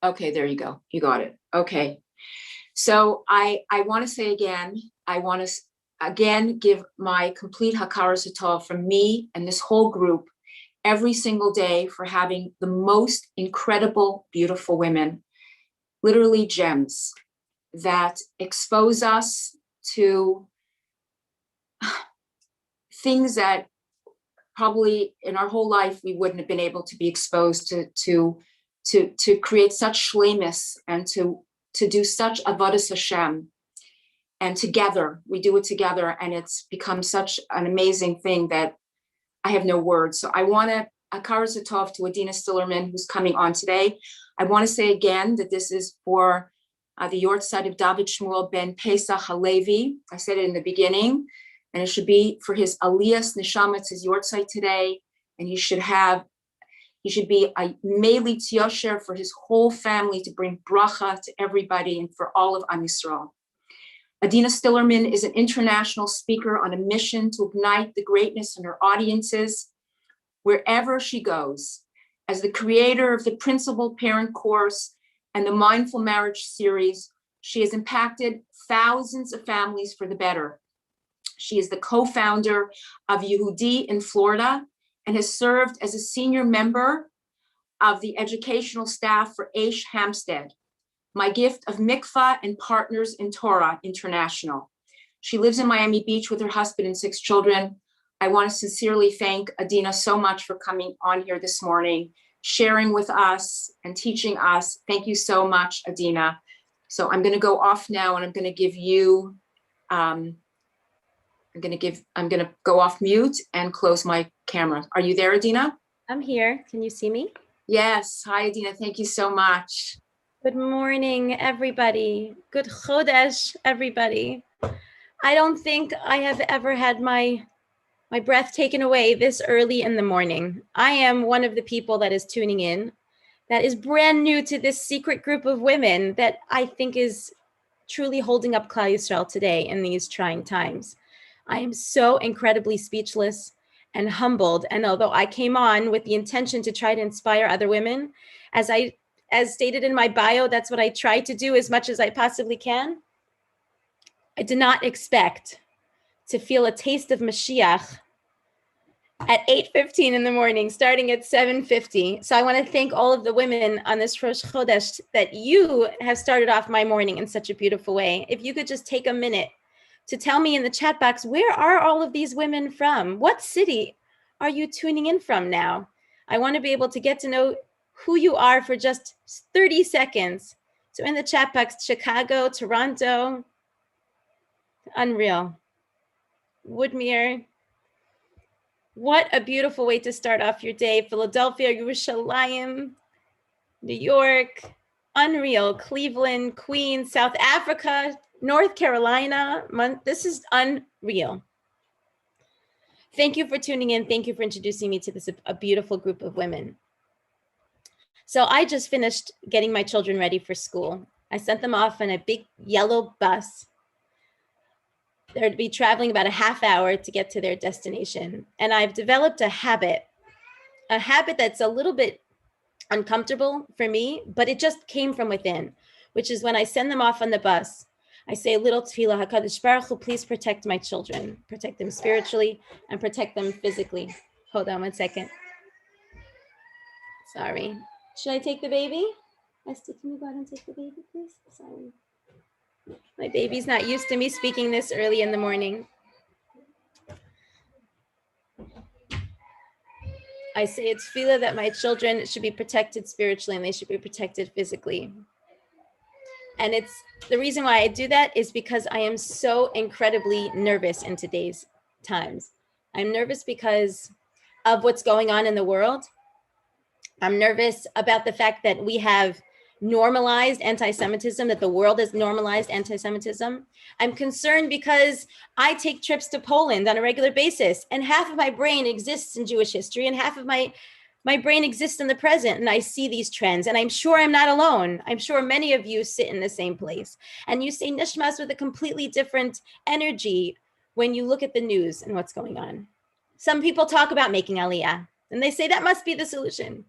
Okay, there you go. You got it. Okay. So I want to say again, I want to again give my complete Hakara Satov from me and this whole group every single day for having the most incredible, beautiful women, literally gems that expose us to things that probably in our whole life we wouldn't have been able to be exposed to create such shlemus and to do such avodas Hashem. And together, we do it together, and it's become such an amazing thing that I have no words. So I want to akar zatov to Adina Stillerman, who's coming on today. I want to say again that this is for the Yortzeit of David Shmuel ben Pesach Halevi. I said it in the beginning, and it should be for his Aliyas Neshama. It's his Yortzeit today, and he should be a Meli Tiyosher for his whole family to bring bracha to everybody and for all of Am Yisrael. Adina Stillerman is an international speaker on a mission to ignite the greatness in her audiences wherever she goes. As the creator of the Principal Parent Course and the Mindful Marriage series, she has impacted thousands of families for the better. She is the co-founder of Yehudi in Florida and has served as a senior member of the educational staff for Aish Hampstead, my gift of Mikvah and Partners in Torah International. She lives in Miami Beach with her husband and 6 children. I want to sincerely thank Adina so much for coming on here this morning, sharing with us and teaching us. Thank you so much, Adina. So I'm going to go off now and I'm going to give you, I'm going to go off mute and close my camera. Are you there, Adina? I'm here. Can you see me? Yes. Hi, Adina. Thank you so much. Good morning, everybody. Good Chodesh, everybody. I don't think I have ever had my breath taken away this early in the morning. I am one of the people that is tuning in, that is brand new to this secret group of women that I think is truly holding up Klal Yisrael today in these trying times. I am so incredibly speechless and humbled. And although I came on with the intention to try to inspire other women, as stated in my bio, that's what I try to do as much as I possibly can. I did not expect to feel a taste of Mashiach at 8:15 in the morning, starting at 7:50. So I want to thank all of the women on this Rosh Chodesh that you have started off my morning in such a beautiful way. If you could just take a minute to tell me in the chat box, where are all of these women from? What city are you tuning in from now? I want to be able to get to know who you are for just 30 seconds. So in the chat box, Chicago, Toronto, unreal. Woodmere, what a beautiful way to start off your day. Philadelphia, Yerushalayim, New York, unreal. Cleveland, Queens, South Africa, North Carolina. This is unreal. Thank you for tuning in. Thank you for introducing me to this a beautiful group of women. So I just finished getting my children ready for school. I sent them off in a big yellow bus. They're to be traveling about a half hour to get to their destination. And I've developed a habit that's a little bit uncomfortable for me, but it just came from within, which is when I send them off on the bus, I say a little tefillah, HaKadosh Baruch Hu, please protect my children, protect them spiritually and protect them physically. Hold on one second. Sorry. Should I take the baby? Esther, can you go ahead and take the baby, please? Sorry. My baby's not used to me speaking this early in the morning. I say it's tefillah that my children should be protected spiritually and they should be protected physically. And it's the reason why I do that is because I am so incredibly nervous in today's times. I'm nervous because of what's going on in the world. I'm nervous about the fact that we have normalized anti-Semitism, that the world has normalized anti-Semitism. I'm concerned because I take trips to Poland on a regular basis, and half of my brain exists in Jewish history, and half of my brain exists in the present, and I see these trends, and I'm sure I'm not alone. I'm sure many of you sit in the same place, and you say nishmas with a completely different energy when you look at the news and what's going on. Some people talk about making aliyah, and they say that must be the solution.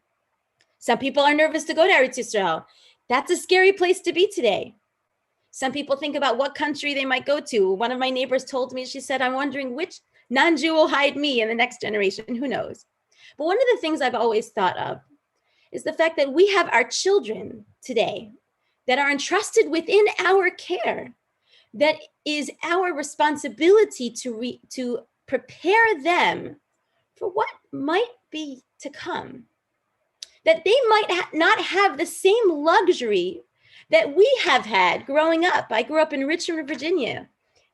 Some people are nervous to go to Eretz Yisrael That's a scary place to be today. Some people think about what country they might go to. One of my neighbors told me, she said, I'm wondering which non-Jew will hide me in the next generation. Who knows? But one of the things I've always thought of is the fact that we have our children today that are entrusted within our care, that is our responsibility to prepare them for what might be to come, that they might not have the same luxury that we have had growing up. I grew up in Richmond, Virginia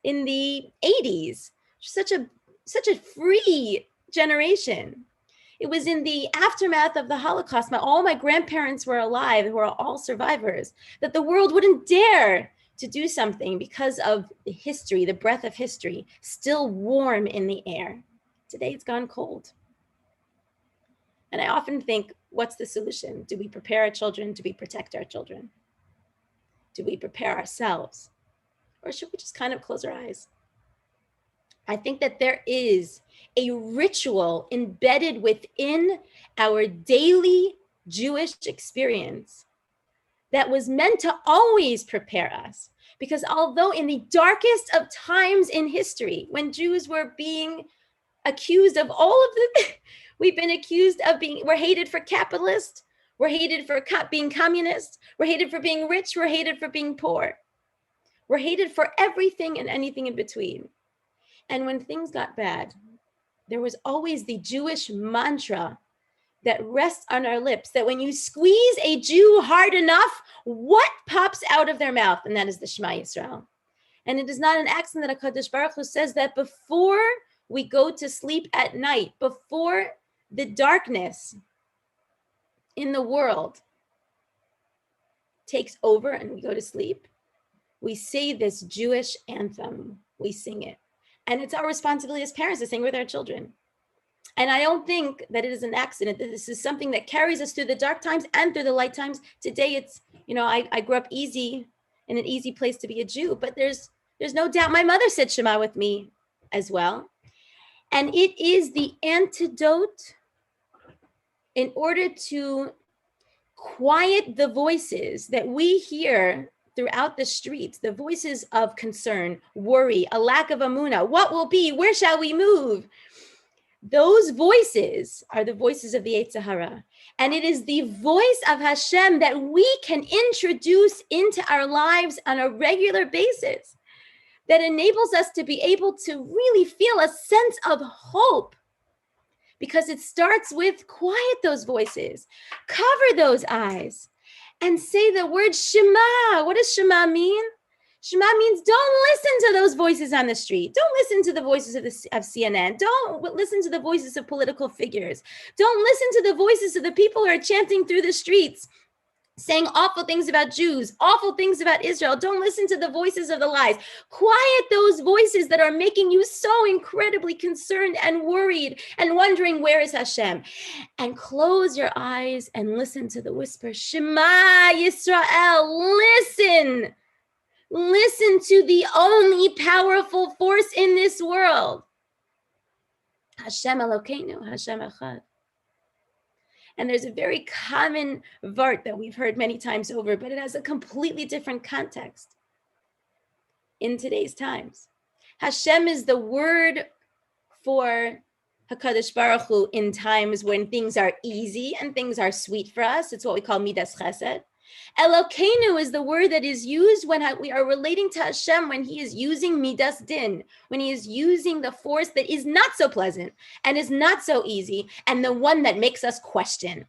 in the 80s, such a free generation. It was in the aftermath of the Holocaust. All my grandparents were alive, who are all survivors, that the world wouldn't dare to do something because of the history, the breath of history, still warm in the air. Today it's gone cold. And I often think, what's the solution? Do we prepare our children? Do we protect our children? Do we prepare ourselves? Or should we just kind of close our eyes? I think that there is a ritual embedded within our daily Jewish experience that was meant to always prepare us. Because although in the darkest of times in history, when Jews were being accused of all of the, we've been accused of we're hated for capitalist, we're hated for being communist, we're hated for being rich, we're hated for being poor. We're hated for everything and anything in between. And when things got bad, there was always the Jewish mantra that rests on our lips, that when you squeeze a Jew hard enough, what pops out of their mouth? And that is the Shema Yisrael. And it is not an accident that HaKadosh Baruch Hu says that before we go to sleep at night, before the darkness in the world takes over and we go to sleep, we say this Jewish anthem, we sing it. And it's our responsibility as parents to sing with our children. And I don't think that it is an accident, that this is something that carries us through the dark times and through the light times. Today it's, I grew up easy, in an easy place to be a Jew, but there's no doubt my mother said Shema with me as well. And it is the antidote in order to quiet the voices that we hear throughout the streets, the voices of concern, worry, a lack of emunah. What will be? Where shall we move? Those voices are the voices of the Yetzer Hara. And it is the voice of Hashem that we can introduce into our lives on a regular basis that enables us to be able to really feel a sense of hope. Because it starts with quiet those voices, cover those eyes, and say the word Shema. What does Shema mean? Shema means don't listen to those voices on the street. Don't listen to the voices of CNN. Don't listen to the voices of political figures. Don't listen to the voices of the people who are chanting through the streets, saying awful things about Jews, awful things about Israel. Don't listen to the voices of the lies. Quiet those voices that are making you so incredibly concerned and worried and wondering, where is Hashem? And close your eyes and listen to the whisper, Shema Yisrael, listen. Listen to the only powerful force in this world. Hashem Elokeinu, Hashem Echad. And there's a very common vart that we've heard many times over, but it has a completely different context in today's times. Hashem is the word for HaKadosh Baruch Hu in times when things are easy and things are sweet for us. It's what we call Midas Chesed. Elokeinu is the word that is used when we are relating to Hashem, when he is using Midas Din, when he is using the force that is not so pleasant and is not so easy, and the one that makes us question.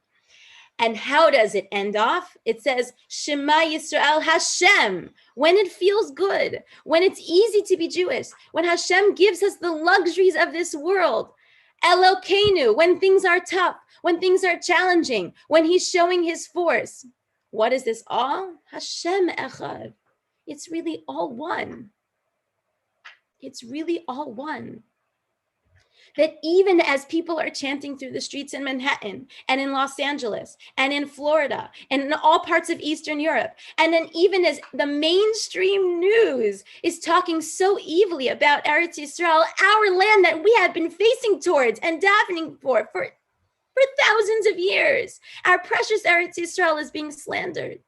And how does it end off? It says, Shema Yisrael Hashem, when it feels good, when it's easy to be Jewish, when Hashem gives us the luxuries of this world. Elokeinu, when things are tough, when things are challenging, when he's showing his force. What is this all? Hashem Echad. It's really all one. It's really all one. That even as people are chanting through the streets in Manhattan and in Los Angeles and in Florida and in all parts of Eastern Europe, and then even as the mainstream news is talking so evilly about Eretz Yisrael, our land that we have been facing towards and davening for thousands of years, our precious Eretz Yisrael is being slandered.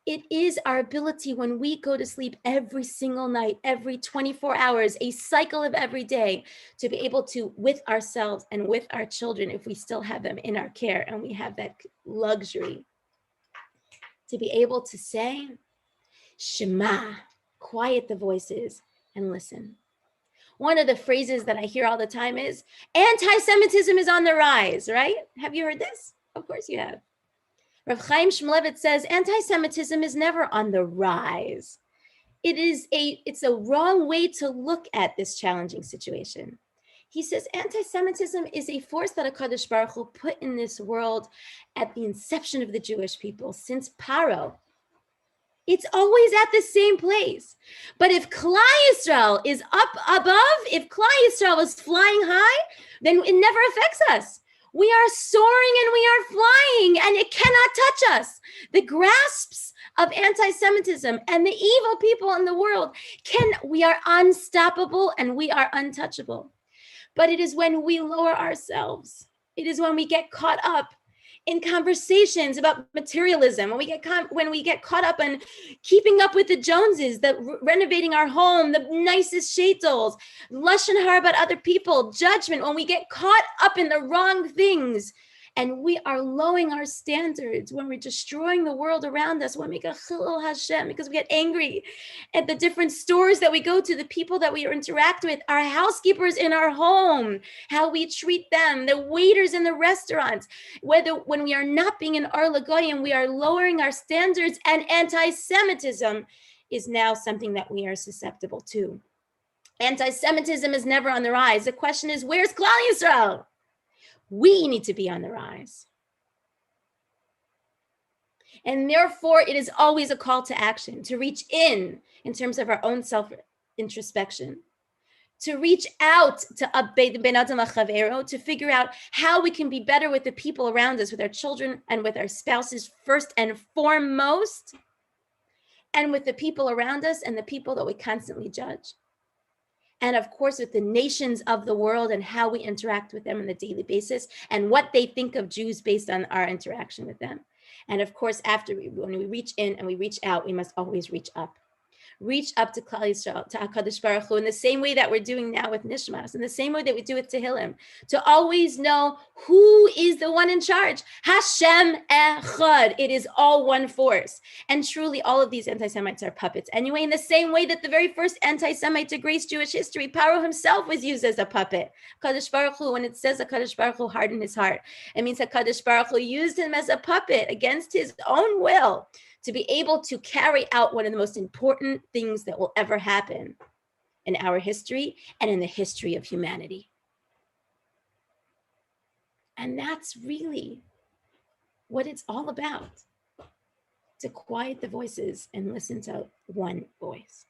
It is our ability when we go to sleep every single night, every 24 hours, a cycle of every day, to be able to, with ourselves and with our children, if we still have them in our care and we have that luxury, to be able to say, Shema, quiet the voices and listen. One of the phrases that I hear all the time is, anti-Semitism is on the rise, right? Have you heard this? Of course you have. Rav Chaim Shmulevitz says, anti-Semitism is never on the rise. It's a wrong way to look at this challenging situation. He says anti-Semitism is a force that HaKadosh Baruch Hu put in this world at the inception of the Jewish people, since Paro. It's always at the same place. But if Klal Yisrael is up above, if Klal Yisrael is flying high, then it never affects us. We are soaring and we are flying, and it cannot touch us. The grasps of anti-Semitism and the evil people in the world, we are unstoppable and we are untouchable. But it is when we lower ourselves, it is when we get caught up in conversations about materialism, when we get caught up in keeping up with the Joneses, renovating our home, the nicest shaitos, lashon hara about other people, judgment, when we get caught up in the wrong things, and we are lowering our standards, when we're destroying the world around us, when we get chilul Hashem, because we get angry at the different stores that we go to, the people that we interact with, our housekeepers in our home, how we treat them, the waiters in the restaurants, when we are not being an Ar Lagoyim, we are lowering our standards, and anti-Semitism is now something that we are susceptible to. Anti-Semitism is never on the rise. The question is, where's Klal Yisrael? We need to be on the rise. And therefore, it is always a call to action, to reach in terms of our own self-introspection, to reach out to Ben Adam Achavero, to figure out how we can be better with the people around us, with our children and with our spouses first and foremost, and with the people around us and the people that we constantly judge. And of course, with the nations of the world and how we interact with them on a daily basis and what they think of Jews based on our interaction with them. And of course, when we reach in and we reach out, we must always reach up. Reach up to Klal Yisrael, to HaKadosh Baruch Hu, in the same way that we're doing now with Nishmas, in the same way that we do with Tehillim, to always know who is the one in charge. Hashem Echad. It is all one force. And truly, all of these anti-Semites are puppets. Anyway, in the same way that the very first anti-Semite to grace Jewish history, Paro himself was used as a puppet. HaKadosh Baruch Hu, when it says HaKadosh Baruch Hu hardened his heart, it means HaKadosh Baruch Hu used him as a puppet against his own will, to be able to carry out one of the most important things that will ever happen in our history and in the history of humanity. And that's really what it's all about, to quiet the voices and listen to one voice.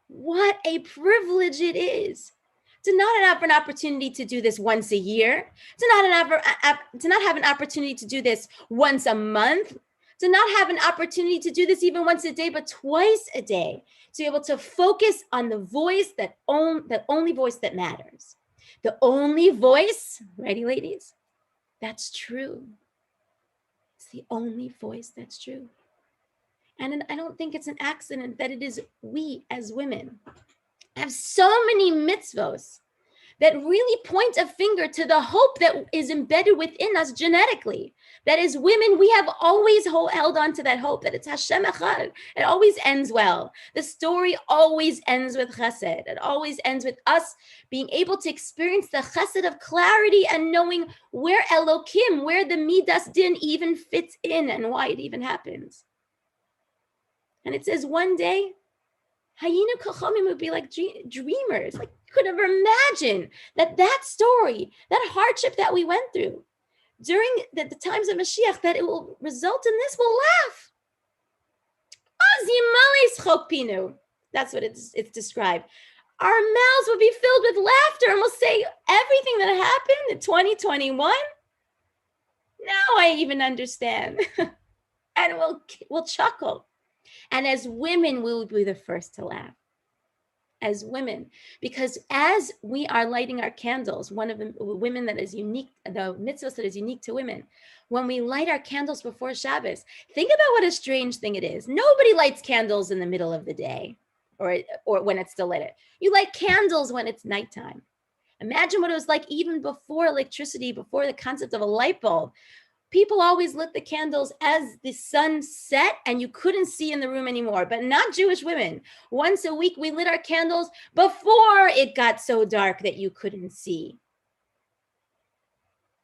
What a privilege it is to not have an opportunity to do this once a year, to not have an opportunity to do this once a month, to not have an opportunity to do this even once a day, but twice a day, to be able to focus on the voice the only voice that matters. The only voice, ready, ladies? That's true. It's the only voice that's true. And I don't think it's an accident that it is we as women have so many mitzvos that really point a finger to the hope that is embedded within us genetically. That as women, we have always held on to that hope, that it's Hashem Echad. It always ends well. The story always ends with chesed. It always ends with us being able to experience the chesed of clarity and knowing where Elokim, where the Midas Din even fits in and why it even happens. And it says one day, Hayinu Kachomim would be like dreamers. Like, you could never imagine that story, that hardship that we went through during the times of Mashiach, that it will result in this, we'll laugh. That's what it's described. Our mouths will be filled with laughter and we'll say everything that happened in 2021. Now I even understand. And we'll chuckle. And as women, we will be the first to laugh. as women, because as we are lighting our candles, one of the women that is unique, the mitzvahs that is unique to women, when we light our candles before Shabbos, think about what a strange thing it is. Nobody lights candles in the middle of the day or when it's still lit. You light candles when it's nighttime. Imagine what it was like even before electricity, before the concept of a light bulb. People always lit the candles as the sun set and you couldn't see in the room anymore, but not Jewish women. Once a week, we lit our candles before it got so dark that you couldn't see.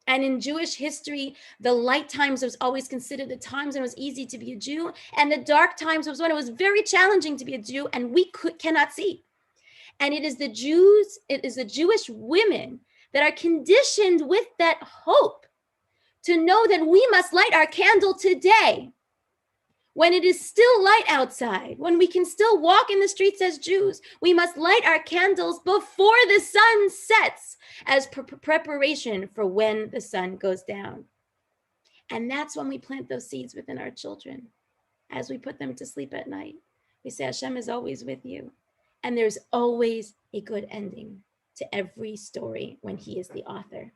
And in Jewish history, the light times was always considered the times when it was easy to be a Jew, and the dark times was when it was very challenging to be a Jew and we cannot see. And it is the Jews, it is the Jewish women that are conditioned with that hope to know that we must light our candle today when it is still light outside, when we can still walk in the streets as Jews. We must light our candles before the sun sets as preparation for when the sun goes down. And that's when we plant those seeds within our children. As we put them to sleep at night, we say, Hashem is always with you. And there's always a good ending to every story when he is the author.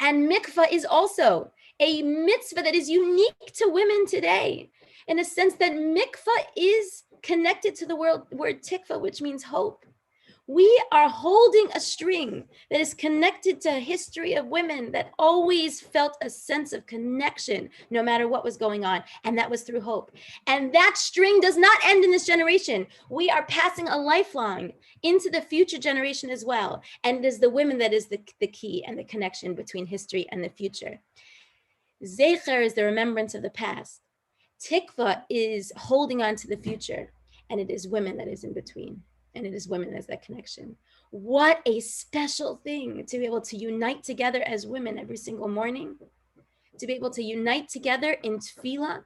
And mikvah is also a mitzvah that is unique to women today, in a sense that mikvah is connected to the word tikva, which means hope. We are holding a string that is connected to a history of women that always felt a sense of connection, no matter what was going on, and that was through hope. And that string does not end in this generation. We are passing a lifeline into the future generation as well. And it is the women that is the key and the connection between history and the future. Zecher is the remembrance of the past. Tikva is holding on to the future, and it is women that is in between. And it is women as that connection. What a special thing to be able to unite together as women every single morning, to be able to unite together in tefillah,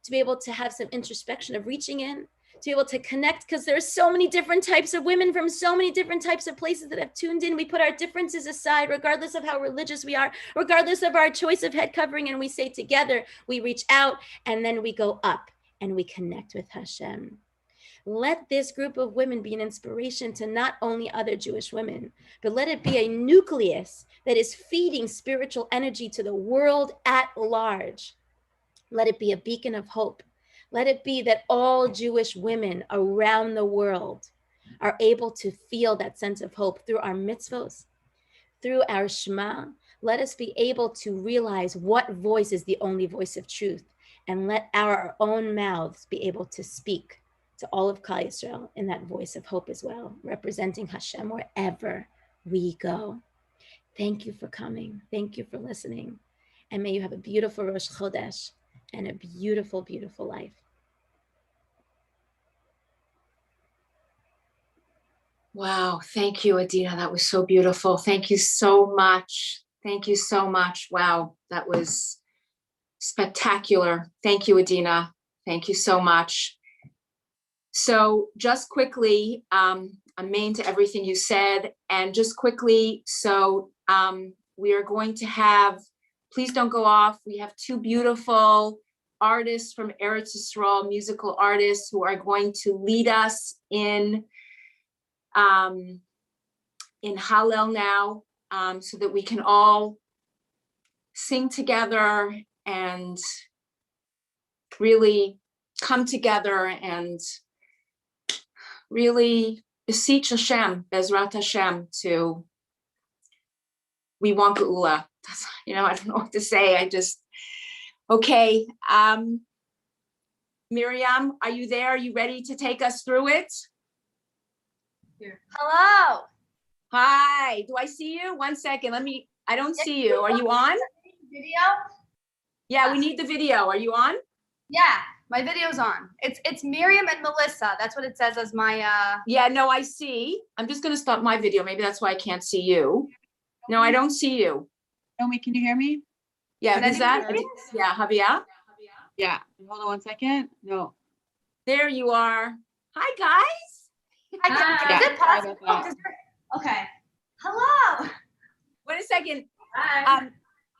to be able to have some introspection of reaching in, to be able to connect, because there are so many different types of women from so many different types of places that have tuned in. We put our differences aside, regardless of how religious we are, regardless of our choice of head covering, and we say together, we reach out, and then we go up, and we connect with Hashem. Let this group of women be an inspiration to not only other Jewish women, but let it be a nucleus that is feeding spiritual energy to the world at large. Let it be a beacon of hope. Let it be that all Jewish women around the world are able to feel that sense of hope through our mitzvos, through our Shema. Let us be able to realize what voice is the only voice of truth, and let our own mouths be able to speak to all of Klal Yisrael in that voice of hope as well, representing Hashem wherever we go. Thank you for coming. Thank you for listening. And may you have a beautiful Rosh Chodesh and a beautiful, beautiful life. Wow. Thank you, Adina. That was so beautiful. Thank you so much. Thank you so much. Wow. That was spectacular. Thank you, Adina. Thank you so much. So just quickly, amen to everything you said. And just quickly, so we are going to have, please don't go off. We have two beautiful artists from Eretz Yisrael, musical artists, who are going to lead us in Hallel now, so that we can all sing together and really come together and really beseech Hashem, Bezrat Hashem, we want Geula. I don't know what to say. Okay. Miriam, are you there? Are you ready to take us through it? Here. Hello. Hi, do I see you? 1 second, I don't see you. Are you on? Video? Yeah, we need the video. Are you on? Yeah, my video's on. It's Miriam and Melissa. That's what it says as my Yeah, no, I see. I'm just gonna stop my video. Maybe that's why I can't see you. No, I don't see you. Naomi, can you hear me? Yeah, who's that? Yeah, Javier? Yeah. Hold on 1 second. No. There you are. Hi, guys. Is it possible? Okay. Hello. Wait a second. Hi.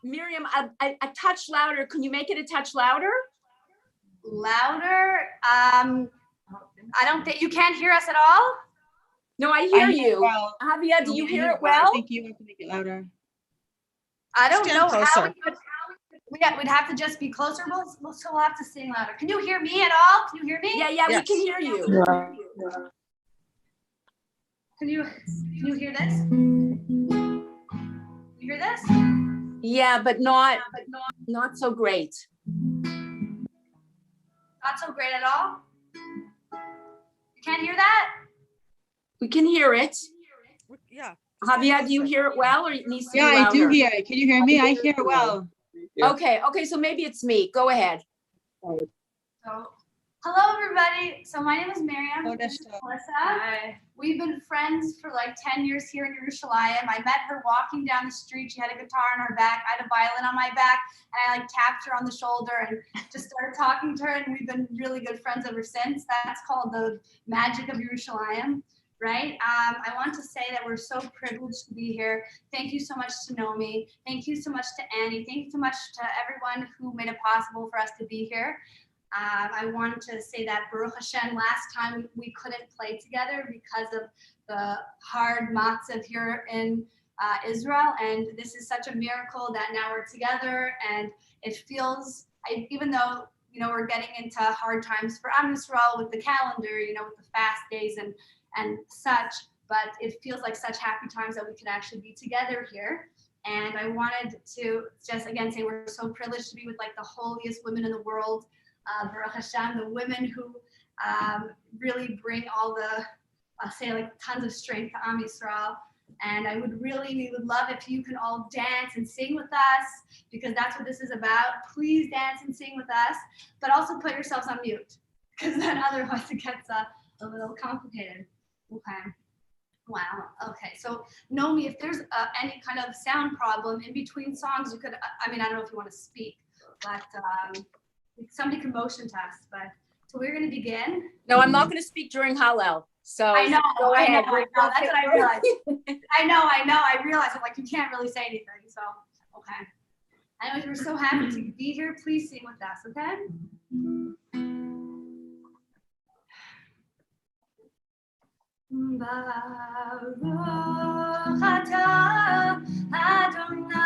Miriam, a touch louder. Can you make it a touch louder? Louder. I don't think you can't hear us at all. No, I hear you. well. Javier, do No, you I hear it I well? think you have to make it louder. I don't Stand know closer. how we'd have to just be closer. So we'll have to sing louder. Can you hear me at all? Can you hear me? Yeah, Yes. we can hear you. Can you hear this? You hear this? Yeah, but not so great. Not so great at all. You can't hear that? We can hear it. Yeah. Javier, do you hear it well, or it needs to be Yeah, louder? I do hear it. Can you hear me? I hear it well. Okay, so maybe it's me. Go ahead. So, hello everybody. So my name is Miriam. Oh, This that's is Melissa. We've been friends for like 10 years here in Yerushalayim. I met her walking down the street. She had a guitar on her back. I had a violin on my back, and I like tapped her on the shoulder and just started talking to her. And we've been really good friends ever since. That's called the magic of Yerushalayim, right? I want to say that we're so privileged to be here. Thank you so much to Naomi. Thank you so much to Annie. Thank you so much to everyone who made it possible for us to be here. I wanted to say that Baruch Hashem, last time we couldn't play together because of the hard matzah here in Israel, and this is such a miracle that now we're together, and it feels, even though we're getting into hard times for Am Yisrael with the calendar, with the fast days and such, but it feels like such happy times that we can actually be together here. And I wanted to just again say we're so privileged to be with like the holiest women in the world. Baruch Hashem, the women who really bring all the, say like tons of strength to Am Yisrael. And we would love if you can all dance and sing with us, because that's what this is about. Please dance and sing with us, but also put yourselves on mute, because then otherwise it gets a little complicated. Okay. Wow. Okay. So Naomi, if there's any kind of sound problem in between songs, you could, I don't know if you want to speak, but somebody can motion to us, but so we're going to begin. No, I'm not going to speak during Hallel. So I know. Go ahead. That's what I realized. I know. I realized I'm like, you can't really say anything. So, okay. Anyways, we're so happy to be here. Please sing with us, okay? Baruch atah Adonai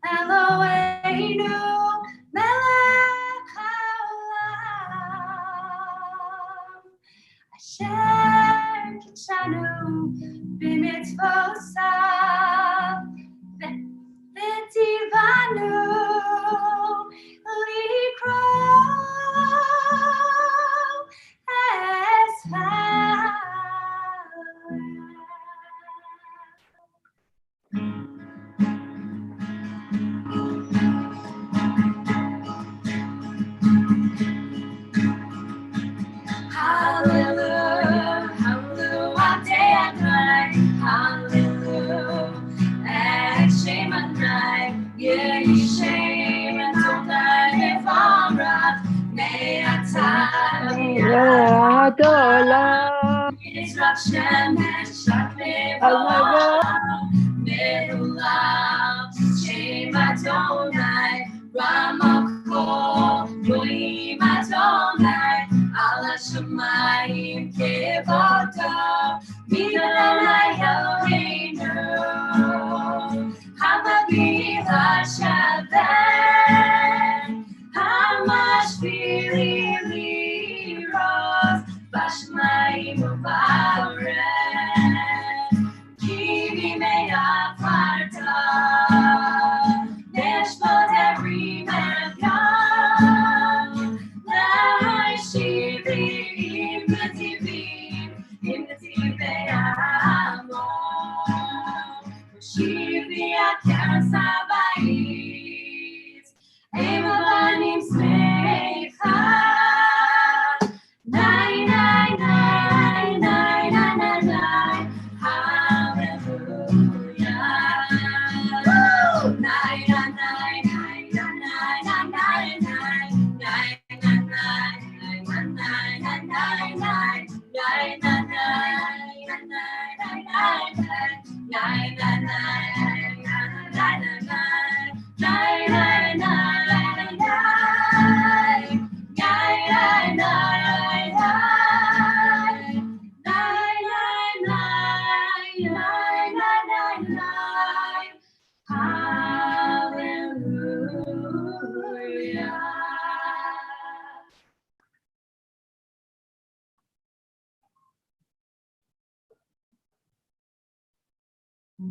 Eloheinu melech haolam asher kitshanu b'mitzvosav v'tzivanu likro Hallelujah, hallelujah, day and night, hallelujah, and shame and night, yeah, shame and don't die, if I'm right, may I tell Yisrael Shemesh Shaknei B'Olam Me'olam Shem Adonai Ramakol Goyim Adonai Ala Shamayim Kevodo Midonai Eloheinu Hamagil HaShaveh Hamashvili Liros Bashmaim u'Ba'aretz, ki b'mei ha'farta, neshmot every man gam, la'ishiv im netivim Says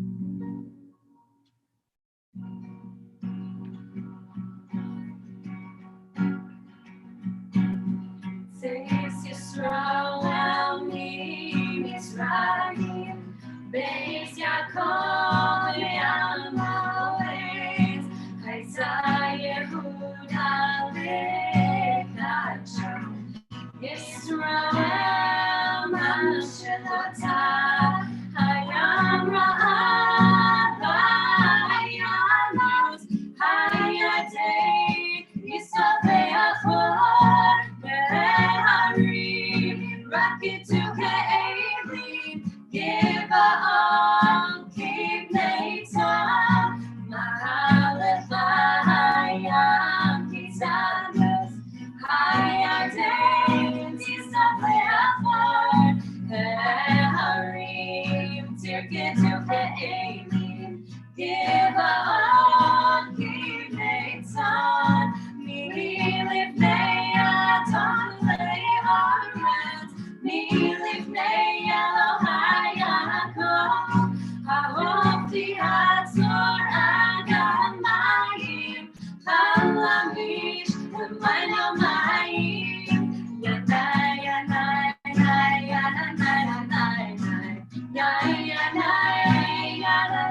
Yisrael Elmi Mizrayim Beis Yaakov Yamaoez Chayza Yehuda Lekadsha Yisrael Mashelota Hayam Ra'ad Hayanos Hayatei Yisaveachor Be'harim Rakitu Ke'elim Giva'on Kibnei Tzar Ma'alechayam Kitzadus Hayarden Tisaveachor Be'harim Tirkitu Ke'elim Giva'on Kibnei Tzar Milifnei Atom Le'aretz Milifnei Elohai Yaakov Ha'ofti Hatzor Agamayim Chalamish L'mayim Yomayim Yanai Yanai Yanai Yanai Yanai Yanai Yanai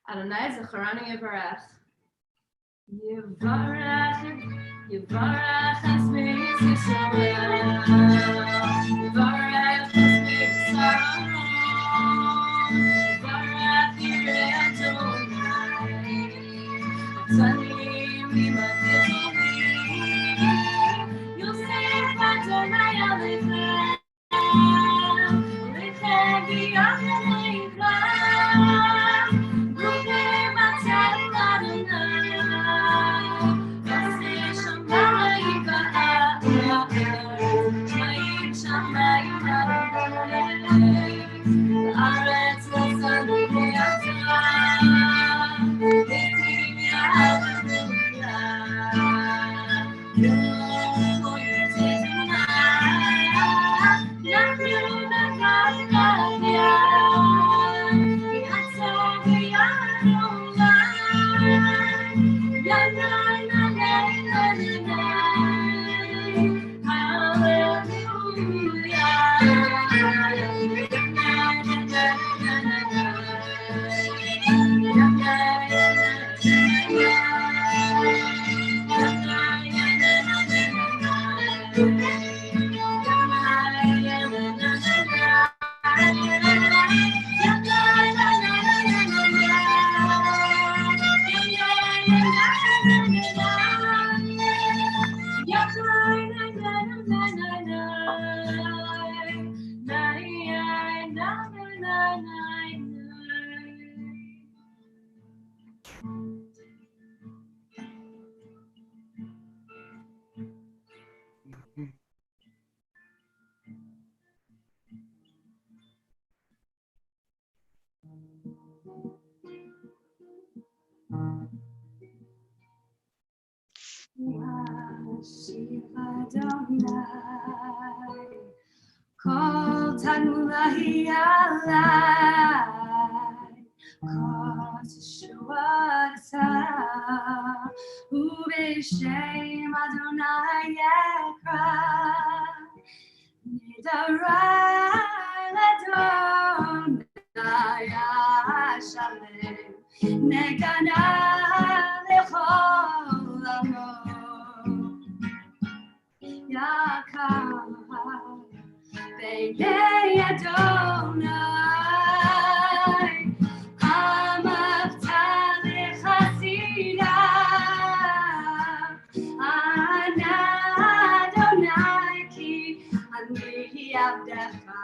Adonai Zacharanu Yevarach. Yevarach, Yevarach Hasmeis Yisrael. Yevarach Hasmeis Yisrael. Yevarach Yireh Adonai. Tzanim Imativim. Yosef Adonai Alechem. Alechem V'yachem Leiklam. Kol Tanulahi Alai, Kol Teshuata, Ubishem Adonai Ekra, Nidarai Ladonai Ashalem, Negana Lechol Amor, Yakar. B'nei Adonai, Amavta L'chasida, Ana Adonai ki Ani Abdecha,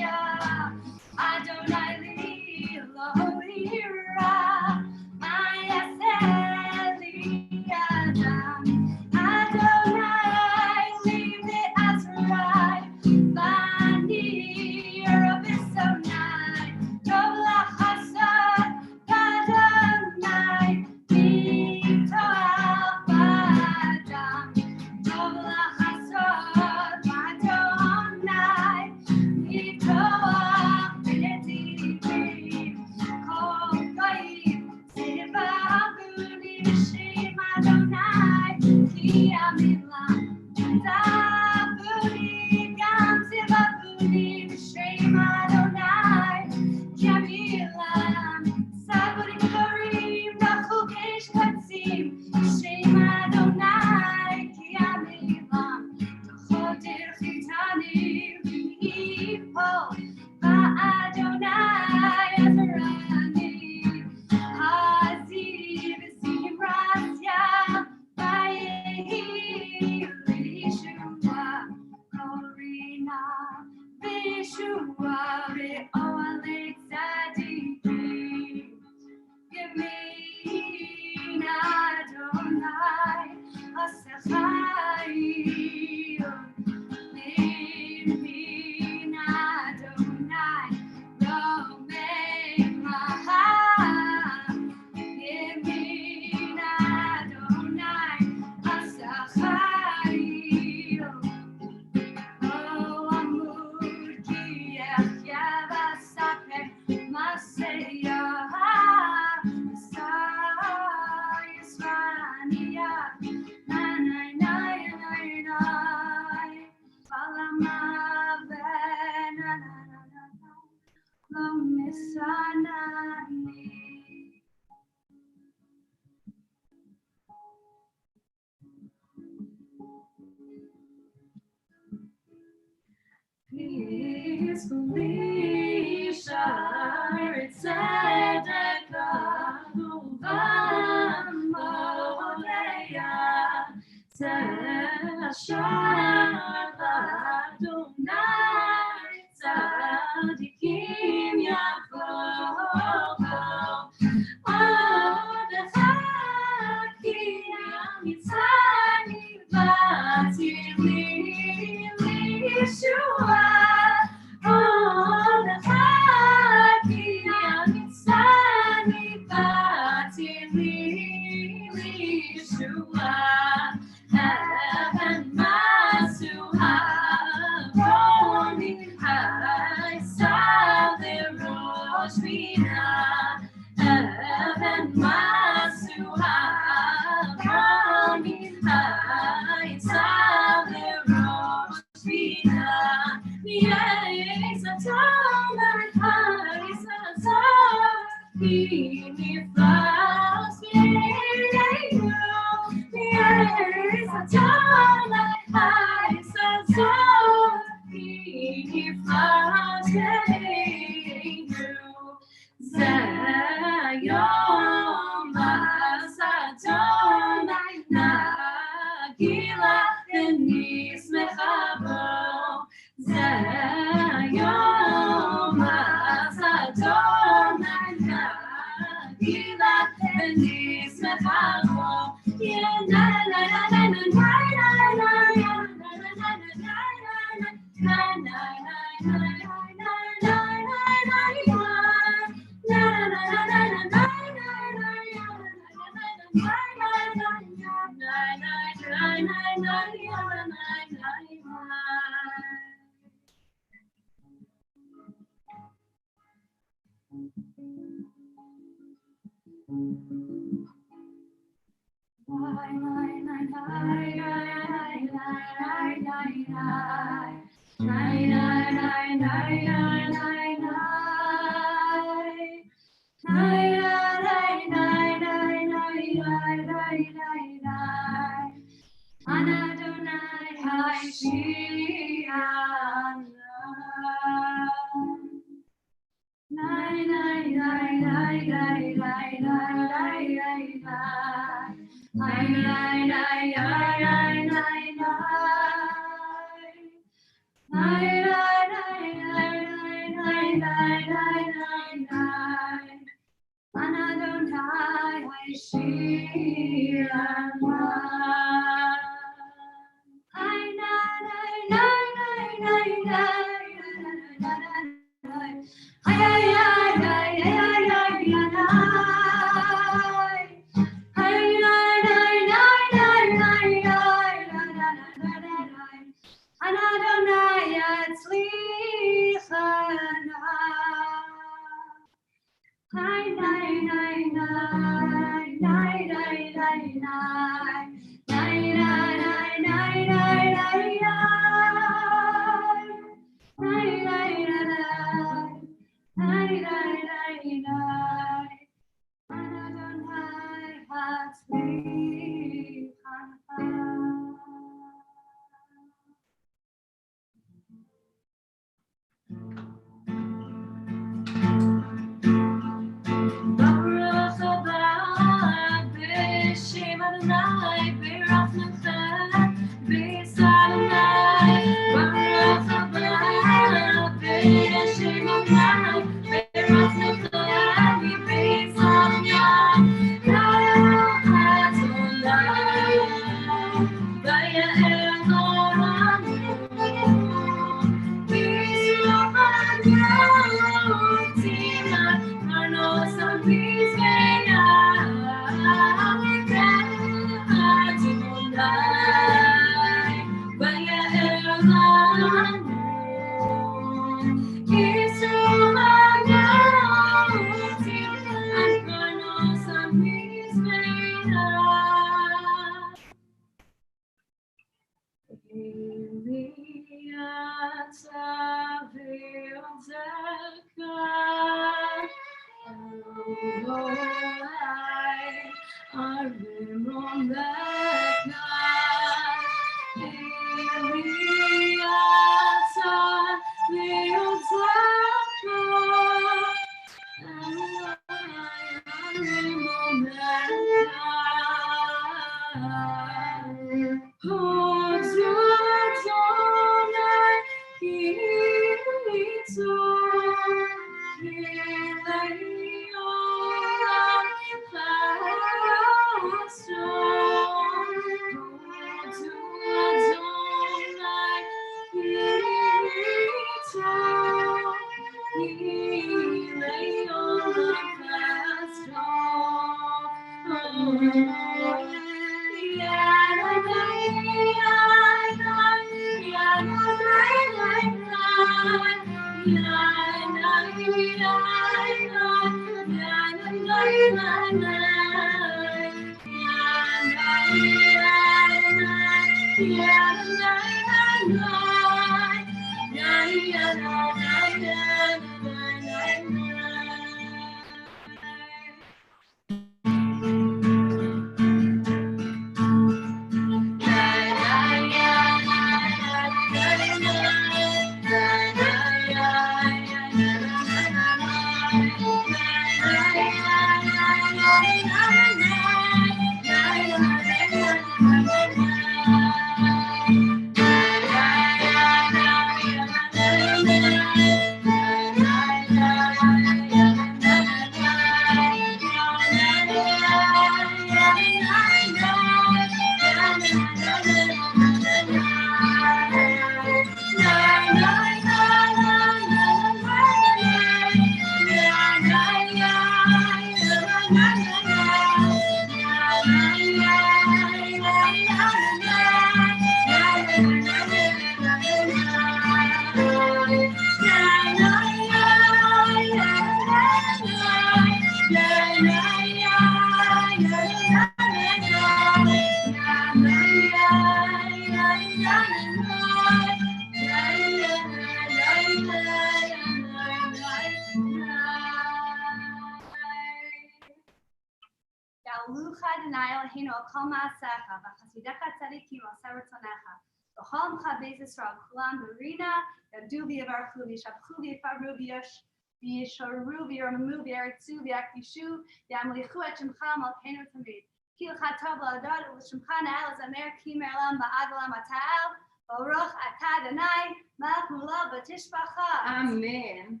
Yalucha denial hino kol maasecha v'chasidecha tzadikim aseh ratzonecha v'chol amcha beis Yisrael kulam berina yadu v'yavarchu v'yishabchu v'yifaru v'yisharu v'yirmamu v'yaritzu v'yakdishu v'yamlichu et shemcha malkeinu tamid ki l'cha tov la'adad u'shemcha na'el zamer ki merlam ba'ad l'am ata'el Baruch atah Adonai melech mula v'tishbacha. Amen.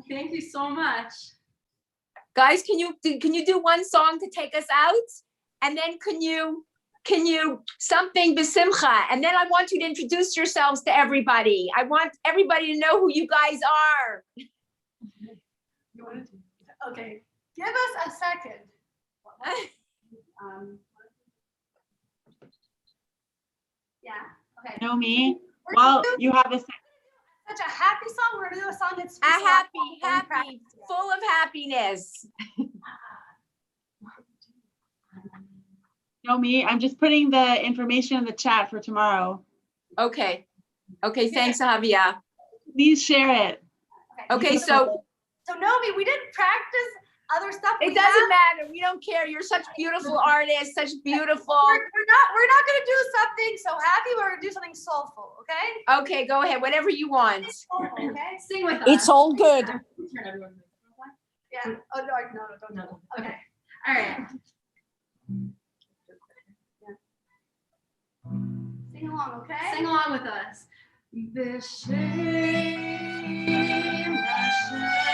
Thank you so much. Guys, can you do one song to take us out? And then can you something besimcha? And then I want you to introduce yourselves to everybody. I want everybody to know who you guys are. Okay, give us a second. Yeah. Okay. Know me? Well, you have a second. Such a happy song. We're gonna do a song that's A happy, full of happiness. Know me? I'm just putting the information in the chat for tomorrow. Okay, thanks, Javier. Please share it. Okay, so Nomi, we didn't practice other stuff. it doesn't matter. We don't care. You're such beautiful artists, such beautiful. We're not gonna do something so happy. We're gonna do something soulful. Okay. Okay, go ahead. Whatever you want. Soulful, okay. Sing with us. It's all good. Turn everyone. Yeah. Oh no, don't. No. Okay. All right. Sing along, okay? Sing along with us. B'Shem Hashem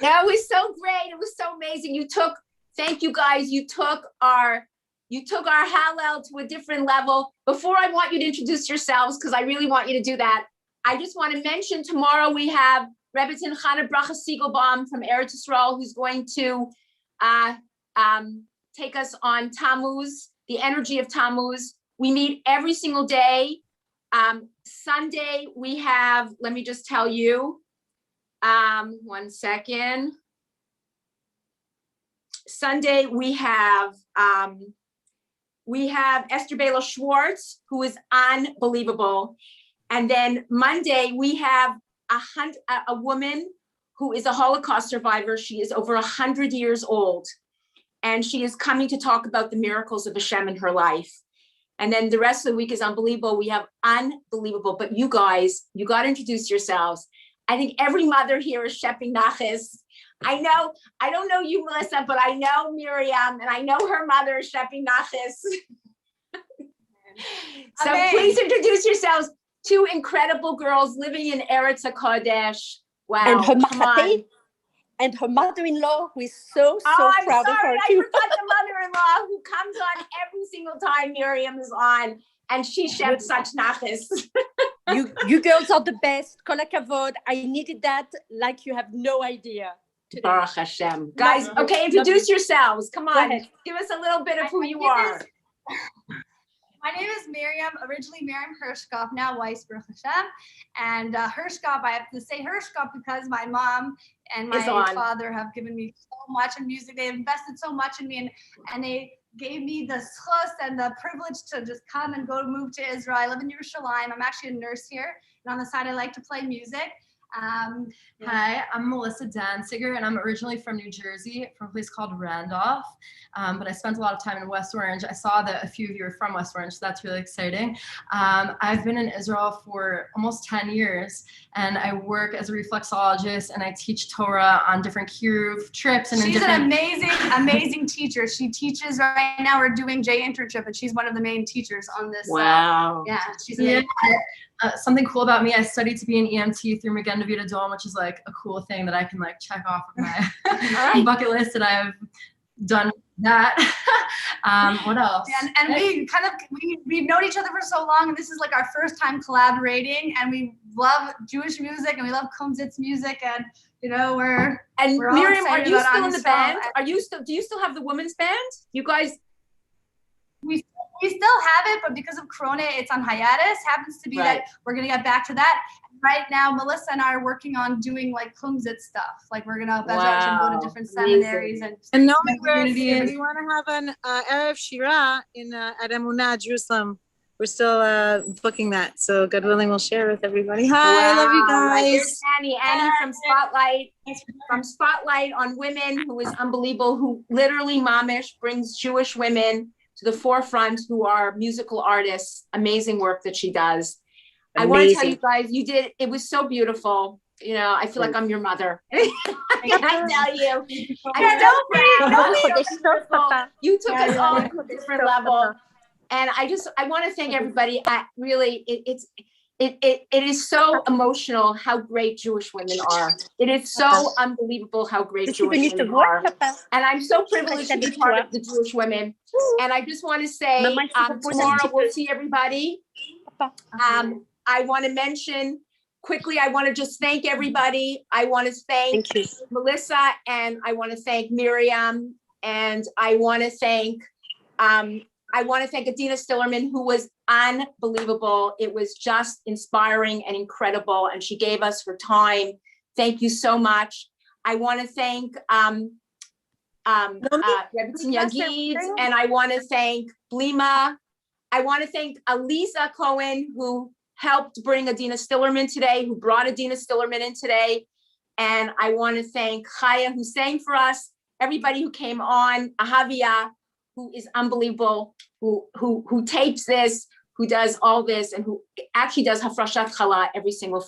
That was so great. It was so amazing. Thank you guys. You took our Hallel to a different level. Before I want you to introduce yourselves, because I really want you to do that, I just want to mention tomorrow we have Rebbetzin Chana Bracha Siegelbaum from Eretz Yisrael, who's going to take us on Tammuz, the energy of Tammuz. We meet every single day. Sunday, we have, let me just tell you, 1 second. Sunday, we have Esther Bela Schwartz, who is unbelievable. And then Monday, we have a woman who is a Holocaust survivor. She is over 100 years old, and she is coming to talk about the miracles of Hashem in her life. And then the rest of the week is unbelievable. We have unbelievable, but you guys, you got to introduce yourselves. I think every mother here is Shepping Nachis. I don't know you, Melissa, but I know Miriam, and I know her mother is Shepping Nachis. So please introduce yourselves. Two incredible girls living in Eretz HaKodesh. Wow, and her come on. And her mother-in-law, who is so I'm proud of her sorry, too. I forgot the mother-in-law who comes on every single time Miriam is on, and she shept such nachas. You girls are the best. Kol hakavod. I needed that like you have no idea. Baruch Hashem. Guys, okay, introduce yourselves. Come on, give us a little bit of who you are. My name is Miriam, originally Miriam Hershkop, now Weiss Baruch Hashem. And Hershkop, I have to say Hershkop because my mom and my father have given me so much in music. They invested so much in me, and they gave me the schus and the privilege to just come and move to Israel. I live in Yerushalayim. I'm actually a nurse here. And on the side, I like to play music. Hi, I'm Melissa Danziger, and I'm originally from New Jersey, from a place called Randolph, but I spent a lot of time in West Orange. I saw that a few of you are from West Orange, so that's really exciting. I've been in Israel for almost 10 years, and I work as a reflexologist, and I teach Torah on different Kiruv trips. And she's an amazing teacher. She teaches right now. We're doing J internship, and she's one of the main teachers on this. Wow. Yeah, she's amazing. Something cool about me, I studied to be an EMT through Magen David Adom, which is like a cool thing that I can like check off of my bucket list, and I've done that. What else? Yeah, and we've known each other for so long, and this is like our first time collaborating, and we love Jewish music, and we love Kumzitz music, and you know we're Miriam, are you still in the band? Do you still have the women's band? You guys? We still have it, but because of Corona, it's on hiatus. Happens to be that we're gonna get back to that. Right now, Melissa and I are working on doing like Kumzitz stuff. Like we're gonna go to different seminaries and knowing if we want to have an Erev Shira at Emunah, Jerusalem. We're still booking that, so God willing, we'll share with everybody. Hi, I love you guys. Here's Annie from Spotlight on Women, who is unbelievable, who literally mamish brings Jewish women to the forefront, who are musical artists. Amazing work that she does. Amazing. I want to tell you guys, it was so beautiful. You know, I feel like I'm your mother. I tell you. You took us all to a different level. And I want to thank everybody. It is so emotional how great Jewish women are. It is so unbelievable how great Jewish women are. And I'm so privileged to be part of the Jewish women. And I just want to say, tomorrow we'll see everybody. I want to mention quickly, I want to just thank everybody. I want to thank Melissa, and I want to thank Miriam, and I want to thank Adina Stillerman, who was unbelievable. It was just inspiring and incredible, and she gave us her time. Thank you so much. I want to thank Rebbetzin Yagid, and I want to thank Blima. I want to thank Alisa Cohen, who helped bring Adina Stillerman today, who brought Adina Stillerman in today. And I want to thank Chaya, who sang for us, everybody who came on, Ahavia, who is unbelievable, who tapes this, who does all this, and who actually does Hafrashat Chala every single